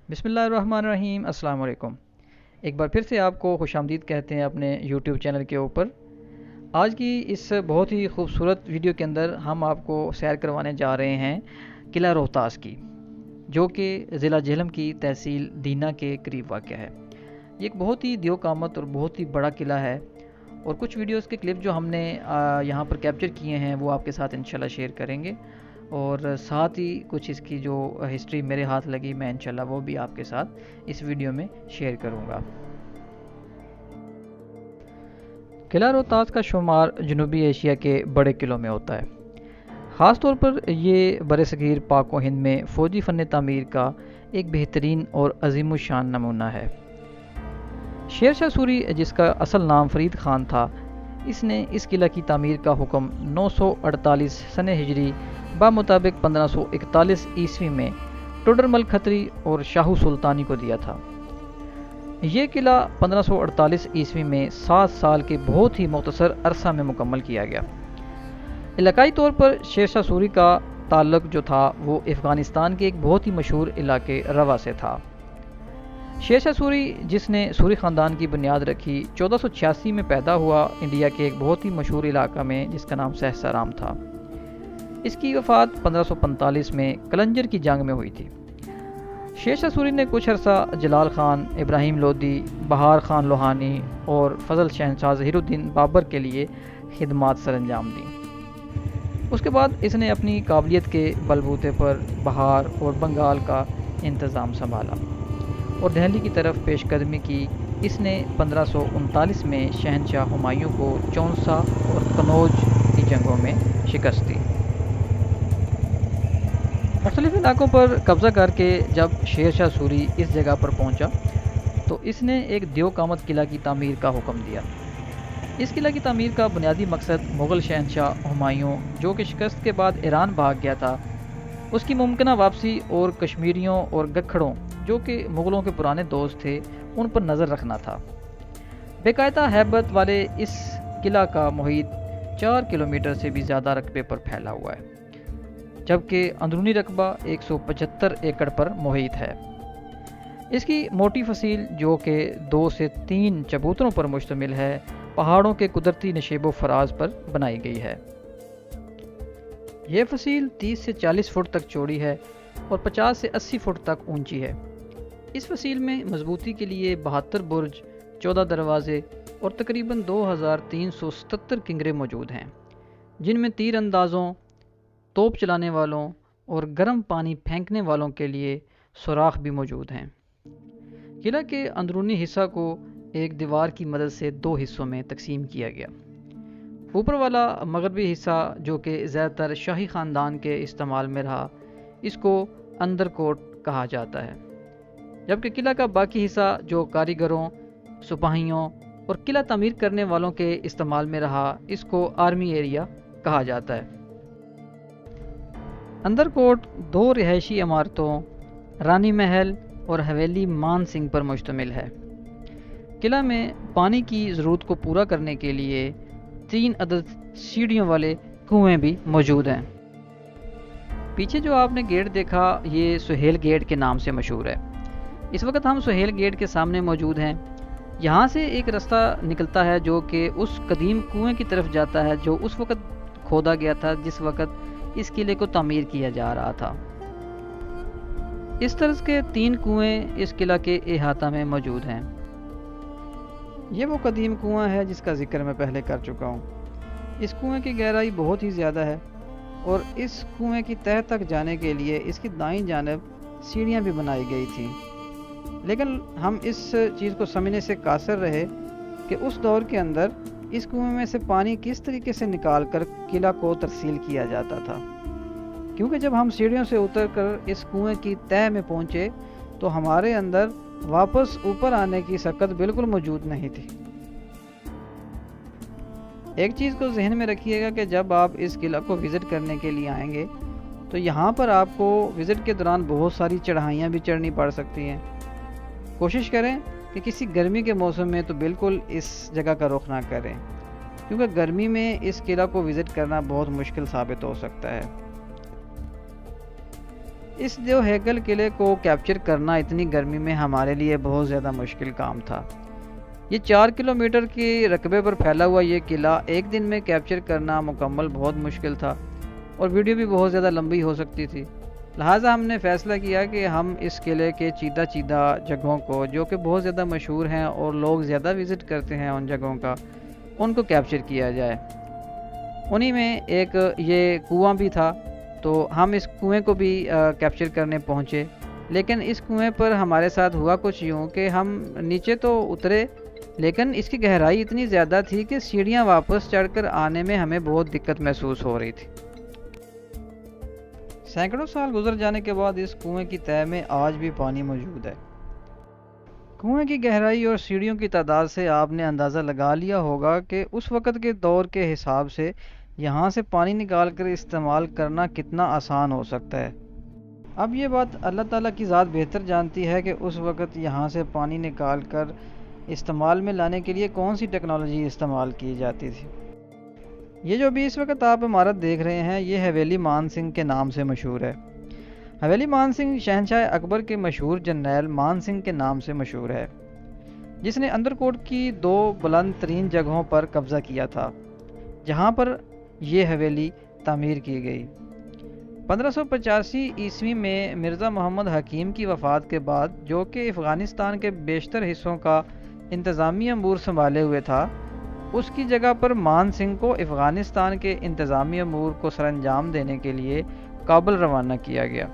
بسم اللہ الرحمن الرحیم۔ السلام علیکم۔ ایک بار پھر سے آپ کو خوش آمدید کہتے ہیں اپنے یوٹیوب چینل کے اوپر۔ آج کی اس بہت ہی خوبصورت ویڈیو کے اندر ہم آپ کو سیر کروانے جا رہے ہیں قلعہ روہتاس کی، جو کہ ضلع جہلم کی تحصیل دینا کے قریب واقع ہے۔ یہ ایک بہت ہی دیو قامت اور بہت ہی بڑا قلعہ ہے، اور کچھ ویڈیوز کے کلپ جو ہم نے یہاں پر کیپچر کیے ہیں وہ آپ کے ساتھ انشاءاللہ شیئر کریں گے، اور ساتھ ہی کچھ اس کی جو ہسٹری میرے ہاتھ لگی میں انشاءاللہ وہ بھی آپ کے ساتھ اس ویڈیو میں شیئر کروں گا۔ قلعہ روہتاس کا شمار جنوبی ایشیا کے بڑے قلعوں میں ہوتا ہے۔ خاص طور پر یہ برصغیر پاک و ہند میں فوجی فن تعمیر کا ایک بہترین اور عظیم الشان نمونہ ہے۔ شیر شاہ سوری، جس کا اصل نام فرید خان تھا، اس نے اس قلعہ کی تعمیر کا حکم 948 سن ہجری بمطابق 1541 عیسوی میں ٹوڈر مل کھتری اور شاہو سلطانی کو دیا تھا۔ یہ قلعہ 1548 عیسوی میں 7 سال کے بہت ہی مختصر عرصہ میں مکمل کیا گیا۔ علاقائی طور پر شیر شاہ سوری کا تعلق جو تھا وہ افغانستان کے ایک بہت ہی مشہور علاقے روا سے تھا۔ شیر شاہ سوری، جس نے سوری خاندان کی بنیاد رکھی، 1486 میں پیدا ہوا انڈیا کے ایک بہت ہی مشہور علاقہ میں جس کا نام سہسرام تھا۔ اس کی وفات 1545 میں کلنجر کی جنگ میں ہوئی تھی۔ شیر شاہ سوری نے کچھ عرصہ جلال خان، ابراہیم لودھی، بہار خان لوہانی اور فضل شہنشاہ ظہیر الدین بابر کے لیے خدمات سر انجام دیں۔ اس کے بعد اس نے اپنی قابلیت کے بلبوتے پر بہار اور بنگال کا انتظام سنبھالا اور دہلی کی طرف پیش قدمی کی۔ اس نے 1539 میں شہنشاہ ہمایوں کو چونسا اور کنوج کی جنگوں میں شکست دی۔ مختلف علاقوں پر قبضہ کر کے جب شیر شاہ سوری اس جگہ پر پہنچا تو اس نے ایک دیو قامت قلعہ کی تعمیر کا حکم دیا۔ اس قلعہ کی تعمیر کا بنیادی مقصد مغل شہنشاہ ہمایوں، جو کہ شکست کے بعد ایران بھاگ گیا تھا، اس کی ممکنہ واپسی اور کشمیریوں اور گکھڑوں، جو کہ مغلوں کے پرانے دوست تھے، ان پر نظر رکھنا تھا۔ بے قاعدہ ہیبت والے اس قلعہ کا محیط 4 کلومیٹر سے بھی زیادہ رقبے پر پھیلا ہوا ہے، جبکہ اندرونی رقبہ 175 ایکڑ پر محیط ہے۔ اس کی موٹی فصیل، جو کہ 2 سے 3 چبوتروں پر مشتمل ہے، پہاڑوں کے قدرتی نشیب و فراز پر بنائی گئی ہے۔ یہ فصیل 30 سے 40 فٹ تک چوڑی ہے اور 50 سے 80 فٹ تک اونچی ہے۔ اس فصیل میں مضبوطی کے لیے 72 برج، 14 دروازے اور تقریباً 2377 کنگرے موجود ہیں، جن میں تیر اندازوں، توپ چلانے والوں اور گرم پانی پھینکنے والوں کے لیے سوراخ بھی موجود ہیں۔ قلعہ کے اندرونی حصہ کو ایک دیوار کی مدد سے 2 حصوں میں تقسیم کیا گیا۔ اوپر والا مغربی حصہ، جو کہ زیادہ تر شاہی خاندان کے استعمال میں رہا، اس کو اندر کوٹ کہا جاتا ہے، جبکہ قلعہ کا باقی حصہ، جو کاریگروں، سپاہیوں اور قلعہ تعمیر کرنے والوں کے استعمال میں رہا، اس کو آرمی ایریا کہا جاتا ہے۔ اندر کوٹ 2 رہائشی عمارتوں، رانی محل اور حویلی مان سنگھ پر مشتمل ہے۔ قلعہ میں پانی کی ضرورت کو پورا کرنے کے لیے 3 عدد سیڑھیوں والے کنویں بھی موجود ہیں۔ پیچھے جو آپ نے گیٹ دیکھا، یہ سہیل گیٹ کے نام سے مشہور ہے۔ اس وقت ہم سہیل گیٹ کے سامنے موجود ہیں۔ یہاں سے ایک رستہ نکلتا ہے جو کہ اس قدیم کنویں کی طرف جاتا ہے، جو اس وقت کھودا گیا تھا جس وقت اس قلعے کو تعمیر کیا جا رہا تھا۔ اس طرز کے 3 کنویں اس قلعہ کے احاطہ میں موجود ہیں۔ یہ وہ قدیم کنواں ہے جس کا ذکر میں پہلے کر چکا ہوں۔ اس کنویں کی گہرائی بہت ہی زیادہ ہے، اور اس کنویں کی تہہ تک جانے کے لیے اس کی دائیں جانب سیڑھیاں بھی بنائی گئی تھیں، لیکن ہم اس چیز کو سمجھنے سے قاصر رہے کہ اس دور کے اندر اس کنویں میں سے پانی کس طریقے سے نکال کر قلعہ کو ترسیل کیا جاتا تھا، کیونکہ جب ہم سیڑھیوں سے اتر کر اس کنویں کی تہہ میں پہنچے تو ہمارے اندر واپس اوپر آنے کی سکت بالکل موجود نہیں تھی۔ ایک چیز کو ذہن میں رکھیے گا کہ جب آپ اس قلعہ کو وزٹ کرنے کے لیے آئیں گے تو یہاں پر آپ کو وزٹ کے دوران بہت ساری چڑھائیاں بھی چڑھنی پڑ سکتی ہیں۔ کوشش کریں کہ کسی گرمی کے موسم میں تو بالکل اس جگہ کا رخ نہ کریں، کیونکہ گرمی میں اس قلعہ کو وزٹ کرنا بہت مشکل ثابت ہو سکتا ہے۔ اس جو ہیکل قلعے کو کیپچر کرنا اتنی گرمی میں ہمارے لیے بہت زیادہ مشکل کام تھا۔ یہ 4 کلومیٹر کے رقبے پر پھیلا ہوا یہ قلعہ ایک دن میں کیپچر کرنا مکمل بہت مشکل تھا، اور ویڈیو بھی بہت زیادہ لمبی ہو سکتی تھی۔ لہٰذا ہم نے فیصلہ کیا کہ ہم اس قلعے کے چیدہ جگہوں کو، جو کہ بہت زیادہ مشہور ہیں اور لوگ زیادہ وزٹ کرتے ہیں ان جگہوں کا، ان کو کیپچر کیا جائے۔ انہی میں ایک یہ کنواں بھی تھا، تو ہم اس کنویں کو بھی کیپچر کرنے پہنچے، لیکن اس کنویں پر ہمارے ساتھ ہوا کچھ یوں کہ ہم نیچے تو اترے، لیکن اس کی گہرائی اتنی زیادہ تھی کہ سیڑھیاں واپس چڑھ کر آنے میں ہمیں بہت دقت محسوس ہو رہی تھی۔ سینکڑوں سال گزر جانے کے بعد اس کنویں کی تہہ میں آج بھی پانی موجود ہے۔ کنویں کی گہرائی اور سیڑھیوں کی تعداد سے آپ نے اندازہ لگا لیا ہوگا کہ اس وقت کے دور کے حساب سے یہاں سے پانی نکال کر استعمال کرنا کتنا آسان ہو سکتا ہے۔ اب یہ بات اللہ تعالیٰ کی ذات بہتر جانتی ہے کہ اس وقت یہاں سے پانی نکال کر استعمال میں لانے کے لیے کون سی ٹیکنالوجی استعمال کی جاتی تھی۔ یہ جو بھی اس وقت آپ عمارت دیکھ رہے ہیں، یہ حویلی مان سنگھ کے نام سے مشہور ہے۔ حویلی مان سنگھ شہنشاہ اکبر کے مشہور جرنیل مان سنگھ کے نام سے مشہور ہے، جس نے اندرکوٹ کی 2 بلند ترین جگہوں پر قبضہ کیا تھا، جہاں پر یہ حویلی تعمیر کی گئی۔ 1585 عیسوی میں مرزا محمد حکیم کی وفات کے بعد، جو کہ افغانستان کے بیشتر حصوں کا انتظامی امور سنبھالے ہوئے تھا، اس کی جگہ پر مان سنگھ کو افغانستان کے انتظامی امور کو سر انجام دینے کے لیے کابل روانہ کیا گیا۔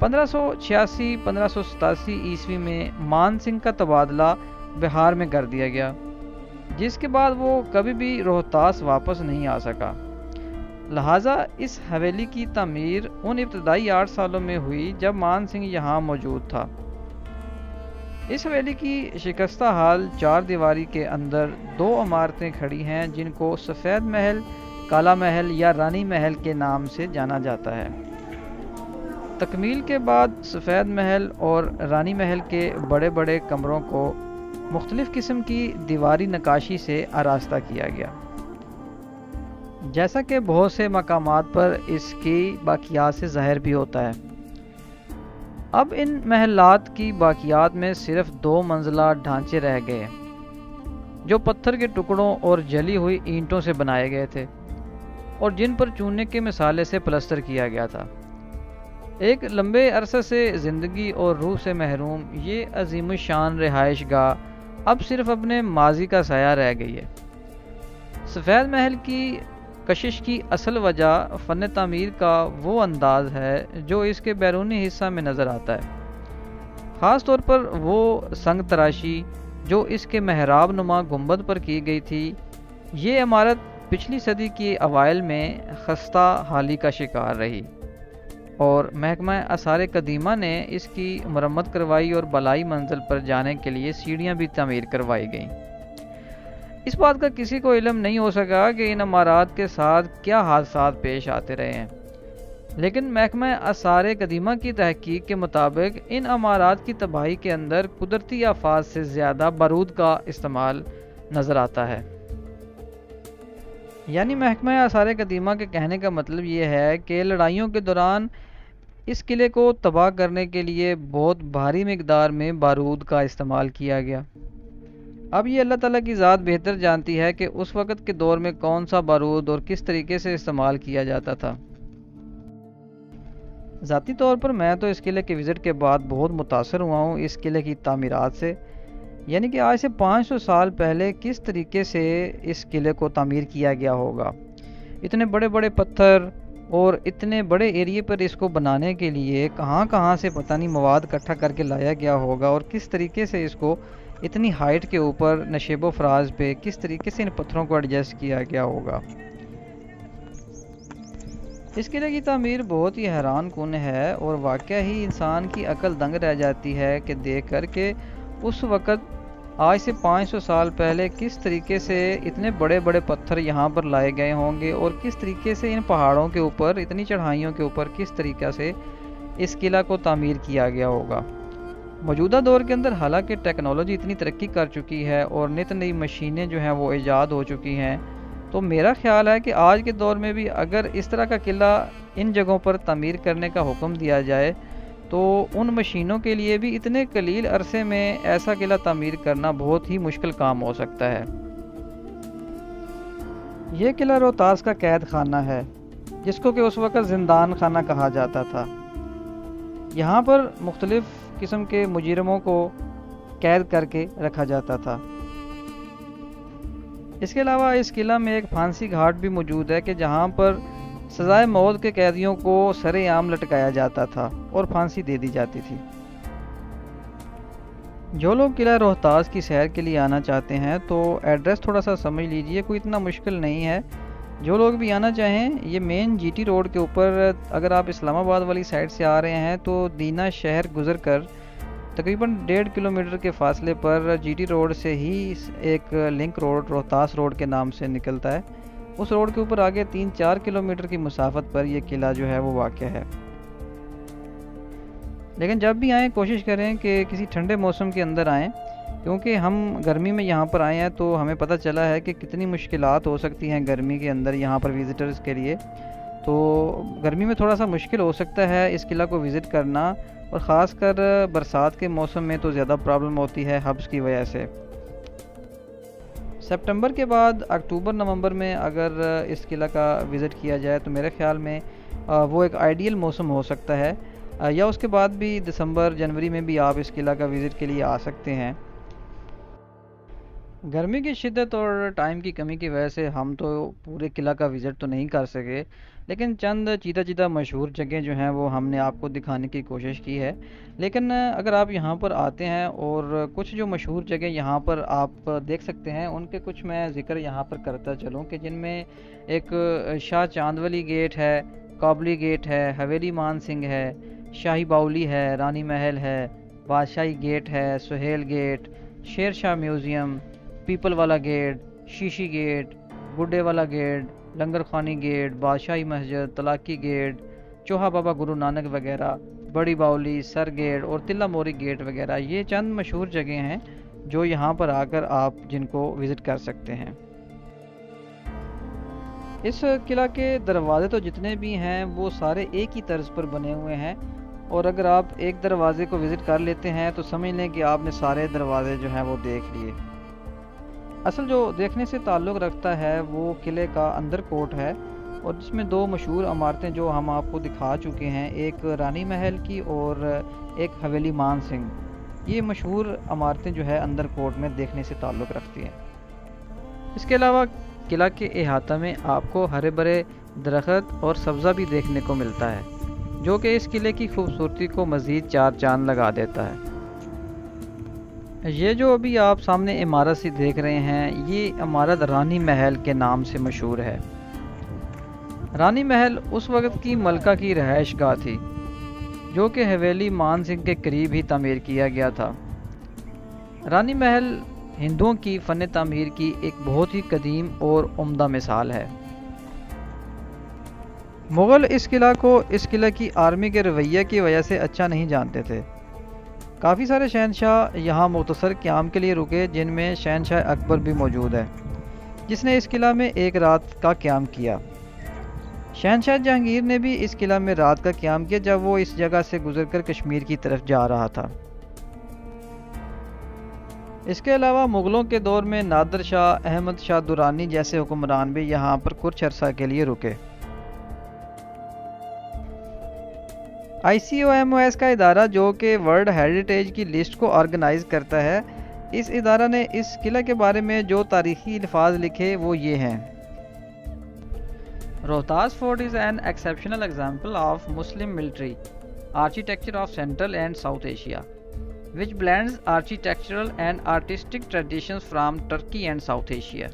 1586-1587 عیسوی میں مان سنگھ کا تبادلہ بہار میں کر دیا گیا، جس کے بعد وہ کبھی بھی روہتاس واپس نہیں آ سکا۔ لہٰذا اس حویلی کی تعمیر ان ابتدائی 8 سالوں میں ہوئی جب مان سنگھ یہاں موجود تھا۔ اس حویلی کی شکستہ حال 4 دیواری کے اندر 2 عمارتیں کھڑی ہیں، جن کو سفید محل، کالا محل یا رانی محل کے نام سے جانا جاتا ہے۔ تکمیل کے بعد سفید محل اور رانی محل کے بڑے بڑے کمروں کو مختلف قسم کی دیواری نقاشی سے آراستہ کیا گیا۔ جیسا کہ بہت سے مقامات پر اس کی باقیات سے ظاہر بھی ہوتا ہے۔ اب ان محلات کی باقیات میں صرف 2 منزلہ ڈھانچے رہ گئے، جو پتھر کے ٹکڑوں اور جلی ہوئی اینٹوں سے بنائے گئے تھے، اور جن پر چونے کے مسالے سے پلستر کیا گیا تھا۔ ایک لمبے عرصے سے زندگی اور روح سے محروم یہ عظیم الشان رہائش گاہ اب صرف اپنے ماضی کا سایہ رہ گئی ہے۔ سفید محل کی کشش کی اصل وجہ فن تعمیر کا وہ انداز ہے جو اس کے بیرونی حصہ میں نظر آتا ہے، خاص طور پر وہ سنگ تراشی جو اس کے محراب نما گنبد پر کی گئی تھی۔ یہ عمارت پچھلی صدی کی اوائل میں خستہ حالی کا شکار رہی، اور محکمہ آثار قدیمہ نے اس کی مرمت کروائی اور بالائی منزل پر جانے کے لیے سیڑھیاں بھی تعمیر کروائی گئیں۔ اس بات کا کسی کو علم نہیں ہو سکا کہ ان عمارات کے ساتھ کیا حادثات پیش آتے رہے ہیں، لیکن محکمہ آثار قدیمہ کی تحقیق کے مطابق ان عمارات کی تباہی کے اندر قدرتی آفات سے زیادہ بارود کا استعمال نظر آتا ہے۔ یعنی محکمہ آثار قدیمہ کے کہنے کا مطلب یہ ہے کہ لڑائیوں کے دوران اس قلعے کو تباہ کرنے کے لیے بہت بھاری مقدار میں بارود کا استعمال کیا گیا۔ اب یہ اللہ تعالیٰ کی ذات بہتر جانتی ہے کہ اس وقت کے دور میں کون سا بارود اور کس طریقے سے استعمال کیا جاتا تھا۔ ذاتی طور پر میں تو اس قلعے کے وزٹ کے بعد بہت متاثر ہوا ہوں اس قلعے کی تعمیرات سے، یعنی کہ آج سے 500 سال پہلے کس طریقے سے اس قلعے کو تعمیر کیا گیا ہوگا۔ اتنے بڑے بڑے پتھر اور اتنے بڑے ایریے پر اس کو بنانے کے لیے کہاں کہاں سے پتہ نہیں مواد اکٹھا کر کے لایا گیا ہوگا، اور کس طریقے سے اس کو اتنی ہائٹ کے اوپر نشیب و فراز پہ کس طریقے سے ان پتھروں کو ایڈجسٹ کیا گیا ہوگا۔ اس قلعے کی تعمیر بہت ہی حیران کن ہے، اور واقعہ ہی انسان کی عقل دنگ رہ جاتی ہے کہ دیکھ کر کہ اس وقت آج سے 500 سال پہلے کس طریقے سے اتنے بڑے بڑے پتھر یہاں پر لائے گئے ہوں گے، اور کس طریقے سے ان پہاڑوں کے اوپر اتنی چڑھائیوں کے اوپر کس طریقے سے اس قلعہ کو تعمیر کیا گیا ہوگا۔ موجودہ دور کے اندر حالانکہ ٹیکنالوجی اتنی ترقی کر چکی ہے اور نت نئی مشینیں جو ہیں وہ ایجاد ہو چکی ہیں، تو میرا خیال ہے کہ آج کے دور میں بھی اگر اس طرح کا قلعہ ان جگہوں پر تعمیر کرنے کا حکم دیا جائے تو ان مشینوں کے لیے بھی اتنے قلیل عرصے میں ایسا قلعہ تعمیر کرنا بہت ہی مشکل کام ہو سکتا ہے۔ یہ قلعہ روہتاس کا قید خانہ ہے، جس کو کہ اس وقت زندان خانہ کہا جاتا تھا۔ یہاں پر مختلف قسم کے مجرموں کو قید کر کے رکھا جاتا تھا۔ اس کے علاوہ اس قلعہ میں ایک پھانسی گھاٹ بھی موجود ہے کہ جہاں پر سزائے موت کے قیدیوں کو سر عام لٹکایا جاتا تھا اور پھانسی دے دی جاتی تھی۔ جو لوگ قلعہ روہتاس کی سیر کے لیے آنا چاہتے ہیں تو ایڈریس تھوڑا سا سمجھ لیجئے، کوئی اتنا مشکل نہیں ہے۔ جو لوگ بھی آنا چاہیں، یہ مین جی ٹی روڈ کے اوپر اگر آپ اسلام آباد والی سائڈ سے آ رہے ہیں تو دینا شہر گزر کر تقریباً 1.5 کلومیٹر کے فاصلے پر جی ٹی روڈ سے ہی ایک لنک روڈ روہتاس روڈ کے نام سے نکلتا ہے۔ اس روڈ کے اوپر آگے 3-4 کلومیٹر کی مسافت پر یہ قلعہ جو ہے وہ واقع ہے۔ لیکن جب بھی آئیں کوشش کریں کہ کسی ٹھنڈے موسم کے اندر آئیں، کیونکہ ہم گرمی میں یہاں پر آئے ہیں تو ہمیں پتہ چلا ہے کہ کتنی مشکلات ہو سکتی ہیں گرمی کے اندر یہاں پر وزٹرز کے لیے۔ تو گرمی میں تھوڑا سا مشکل ہو سکتا ہے اس قلعہ کو وزٹ کرنا، اور خاص کر برسات کے موسم میں تو زیادہ پرابلم ہوتی ہے حبس کی وجہ سے۔ سپٹمبر کے بعد اکتوبر نومبر میں اگر اس قلعہ کا وزٹ کیا جائے تو میرے خیال میں وہ ایک آئیڈیل موسم ہو سکتا ہے، یا اس کے بعد بھی دسمبر جنوری میں بھی آپ اس قلعہ کا وزٹ کے لیے آ سکتے ہیں۔ گرمی کی شدت اور ٹائم کی کمی کی وجہ سے ہم تو پورے قلعہ کا وزٹ تو نہیں کر سکے، لیکن چند چیدہ مشہور جگہیں جو ہیں وہ ہم نے آپ کو دکھانے کی کوشش کی ہے۔ لیکن اگر آپ یہاں پر آتے ہیں اور کچھ جو مشہور جگہ یہاں پر آپ دیکھ سکتے ہیں ان کے کچھ میں ذکر یہاں پر کرتا چلوں، کہ جن میں ایک شاہ چاندولی گیٹ ہے، کابلی گیٹ ہے، حویلی مان سنگھ ہے، شاہی باولی ہے، رانی محل ہے، بادشاہی گیٹ ہے، Sohail get, Sher Shah museum, people والا گیٹ، شیشی گیٹ، گڈے والا گیٹ، لنگر خوانی گیٹ، بادشاہی مسجد، طلاقی گیٹ، چوہا بابا گرو نانک وغیرہ، بڑی باولی، سر گیٹ اور تلہ موری گیٹ وغیرہ، یہ چند مشہور جگہیں ہیں جو یہاں پر آ کر آپ جن کو وزٹ کر سکتے ہیں۔ اس قلعہ کے دروازے تو جتنے بھی ہیں وہ سارے ایک ہی طرز پر بنے ہوئے ہیں، اور اگر آپ ایک دروازے کو وزٹ کر لیتے ہیں تو سمجھ لیں کہ آپ نے سارے دروازے جو ہیں وہ دیکھ لیے۔ اصل جو دیکھنے سے تعلق رکھتا ہے وہ قلعے کا اندر کوٹ ہے، اور جس میں دو مشہور عمارتیں جو ہم آپ کو دکھا چکے ہیں، ایک رانی محل کی اور ایک حویلی مان سنگھ، یہ مشہور عمارتیں جو ہے اندر کوٹ میں دیکھنے سے تعلق رکھتی ہیں۔ اس کے علاوہ قلعہ کے احاطہ میں آپ کو ہرے بھرے درخت اور سبزہ بھی دیکھنے کو ملتا ہے، جو کہ اس قلعے کی خوبصورتی کو مزید چار چاند لگا دیتا ہے۔ یہ جو ابھی آپ سامنے عمارت سی دیکھ رہے ہیں، یہ عمارت رانی محل کے نام سے مشہور ہے۔ رانی محل اس وقت کی ملکہ کی رہائش گاہ تھی، جو کہ حویلی مان سنگھ کے قریب ہی تعمیر کیا گیا تھا۔ رانی محل ہندوؤں کی فن تعمیر کی ایک بہت ہی قدیم اور عمدہ مثال ہے۔ مغل اس قلعہ کو اس قلعہ کی آرمی کے رویے کی وجہ سے اچھا نہیں جانتے تھے۔ کافی سارے شہنشاہ یہاں مختصر قیام کے لیے رکے، جن میں شہنشاہ اکبر بھی موجود ہے، جس نے اس قلعہ میں ایک رات کا قیام کیا۔ شہنشاہ جہانگیر نے بھی اس قلعہ میں رات کا قیام کیا جب وہ اس جگہ سے گزر کر کشمیر کی طرف جا رہا تھا۔ اس کے علاوہ مغلوں کے دور میں نادر شاہ، احمد شاہ درانی جیسے حکمران بھی یہاں پر کچھ عرصہ کے لیے رکے۔ ICOMOS کا ادارہ جو کہ ورلڈ ہیریٹیج کی لسٹ کو آرگنائز کرتا ہے، اس ادارہ نے اس قلعہ کے بارے میں جو تاریخی الفاظ لکھے وہ یہ ہیں: Rohtas fort is an exceptional example of Muslim military architecture of Central and South Asia, which blends architectural and artistic traditions from Turkey and South Asia.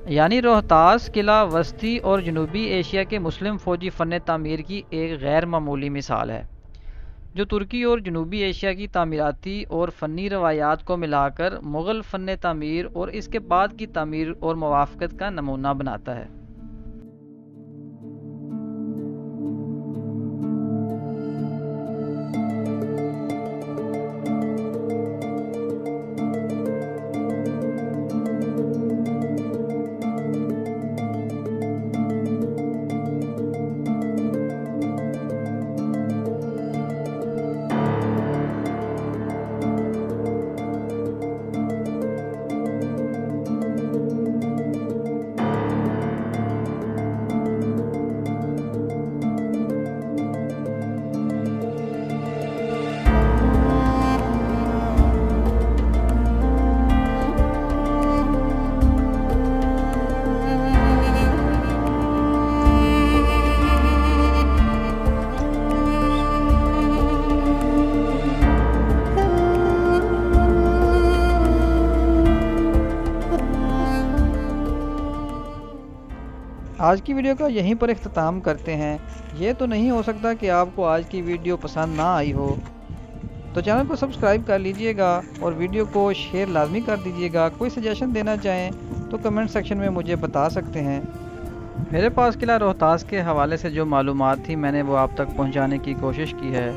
یعنی روہتاس قلعہ وسطی اور جنوبی ایشیا کے مسلم فوجی فن تعمیر کی ایک غیر معمولی مثال ہے، جو ترکی اور جنوبی ایشیا کی تعمیراتی اور فنی روایات کو ملا کر مغل فن تعمیر اور اس کے بعد کی تعمیر اور موافقت کا نمونہ بناتا ہے۔ آج کی ویڈیو کا یہیں پر اختتام کرتے ہیں۔ یہ تو نہیں ہو سکتا کہ آپ کو آج کی ویڈیو پسند نہ آئی ہو، تو چینل کو سبسکرائب کر لیجئے گا اور ویڈیو کو شیئر لازمی کر دیجئے گا۔ کوئی سجیشن دینا چاہیں تو کمنٹ سیکشن میں مجھے بتا سکتے ہیں۔ میرے پاس قلعہ روہتاس کے حوالے سے جو معلومات تھی میں نے وہ آپ تک پہنچانے کی کوشش کی ہے۔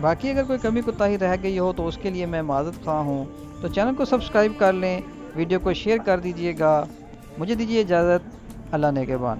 باقی اگر کوئی کمی کوتاہی رہ گئی ہو تو اس کے لیے میں معذرت خواہ ہوں۔ تو چینل کو سبسکرائب کر لیں، ویڈیو کو شیئر کر دیجئے گا۔ مجھے دیجیے اجازت، اللہ نگہبان۔